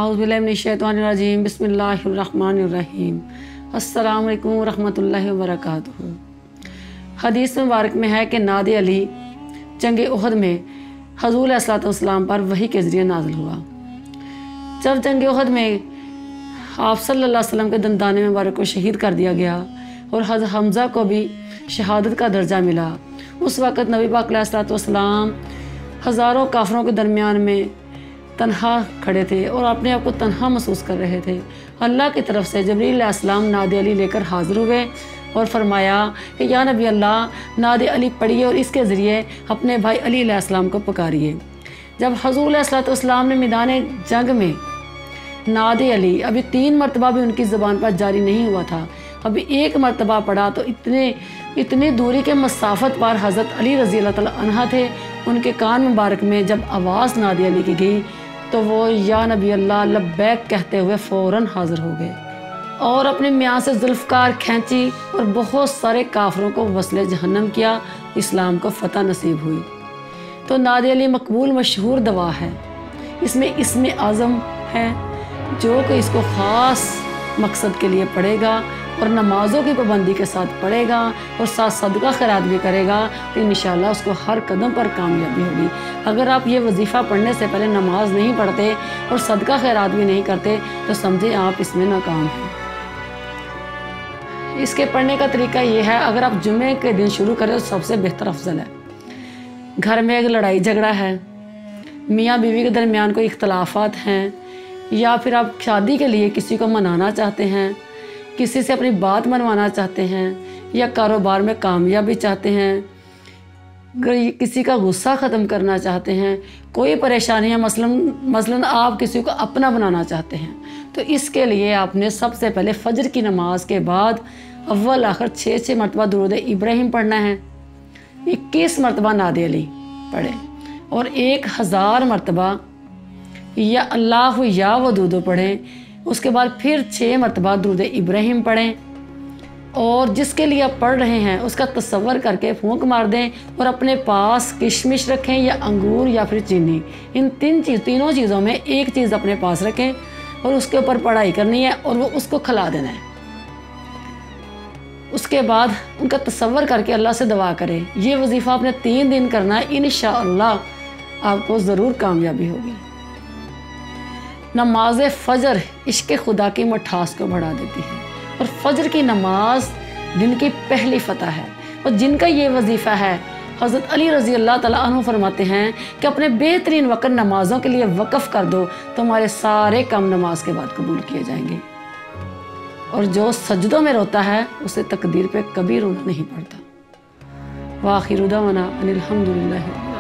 औज़ुबिल्लाहि मिनश्शैतानिर्रजीम बिस्मिल्लाहिर्रहमानिर्रहीम अस्सलामु अलैकुम रहमतुल्लाहि व बरकातुहू। हदीस मुबारक में है कि नादे अली जंग उहद में हज़ूर अलैहिस्सलातु वस्सलाम पर वही के ज़रिए नाज़िल हुआ। जब जंग उहद में आप सल्लल्लाहु अलैहि वसल्लम के दंदाने मुबारक को शहीद कर दिया गया और हज़रत हमज़ा को भी शहादत का दर्जा मिला, उस वक़्त नबी पाक अलैहिस्सलातु वस्सलाम हज़ारों काफिरों के दरमियान में तन्हा खड़े थे और अपने आप को तन्हा महसूस कर रहे थे। अल्लाह की तरफ से जबरील अलैहिस्सलाम नादे अली लेकर हाज़िर हुए और फरमाया कि या नबी अल्लाह, नादे अली पढ़िए और इसके ज़रिए अपने भाई अली अलैहिस्सलाम को पुकारिए। जब हज़ूर अलैहिस्सलातु वस्सलाम ने मैदान जंग में नादे अली अभी 3 मरतबा भी उनकी ज़बान पर जारी नहीं हुआ था, अभी 1 मरतबा पढ़ा तो इतनी दूरी के मसाफत पर हज़रत अली रज़ी अल्लाह तआला अन्हा थे। उनके कान मुबारक में जब आवाज़ नादे अली की गई तो वो या नबी अल्लाह लब्बैक कहते हुए फ़ौरन हाज़िर हो गए और अपने मियाँ से जुल्फ़कार खींची और बहुत सारे काफिरों को वस्ले जहन्नम किया, इस्लाम को फ़तह नसीब हुई। तो नादे अली मकबूल मशहूर दवा है, इसमें इस्म आज़म है जो कि इसको ख़ास मकसद के लिए पढ़ेगा और नमाज़ों की पाबंदी के साथ पढ़ेगा और साथ सदका खैरात भी करेगा तो इंशाअल्लाह उसको हर कदम पर कामयाबी होगी। अगर आप ये वजीफ़ा पढ़ने से पहले नमाज नहीं पढ़ते और सदका खैरात भी नहीं करते तो समझे आप इसमें नाकाम हैं। इसके पढ़ने का तरीका ये है, अगर आप जुम्मे के दिन शुरू करें तो सबसे बेहतर अफजल है। घर में एक लड़ाई झगड़ा है, मियाँ बीवी के दरमियान कोई इख्तलाफात हैं, या फिर आप शादी के लिए किसी को मनाना चाहते हैं, किसी से अपनी बात मनवाना चाहते हैं, या कारोबार में कामयाबी चाहते हैं, किसी का गुस्सा ख़त्म करना चाहते हैं, कोई परेशानी है, मसलन आप किसी को अपना बनाना चाहते हैं, तो इसके लिए आपने सबसे पहले फ़जर की नमाज के बाद अव्वल आखिर 6 मरतबा दुरूद इब्राहिम पढ़ना है, 21 मरतबा नादे अली पढ़ें और 1000 मरतबा या अल्लाह या वदूदो पढ़ें। उसके बाद फिर 6 मरतबा दुरूद इब्राहिम पढ़ें और जिसके लिए आप पढ़ रहे हैं उसका तसव्वुर करके फूंक मार दें और अपने पास किशमिश रखें या अंगूर या फिर चीनी, इन तीनों चीज़ों में एक चीज़ अपने पास रखें और उसके ऊपर पढ़ाई करनी है और वो उसको खिला देना है। उसके बाद उनका तसव्वुर करके अल्लाह से दुआ करें। ये वजीफ़ा आपने 3 दिन करना है, इंशाअल्लाह आपको ज़रूर कामयाबी होगी। नमाज फ़जर इश्क़ खुदा की मिठास को बढ़ा देती है और फ़जर की नमाज दिन की पहली फ़तह है। और जिनका ये वजीफ़ा है, हज़रत अली रज़ी अल्लाह तआला अन्हु फरमाते हैं कि अपने बेहतरीन वक़्त नमाज़ों के लिए वक़फ़ कर दो तो हमारे सारे काम नमाज के बाद कबूल किए जाएंगे। और जो सजदों में रोता है उसे तकदीर पे कभी रोना नहीं पड़ता। व आखिरु दअवाना अनिल हम्दुलिल्लाहि।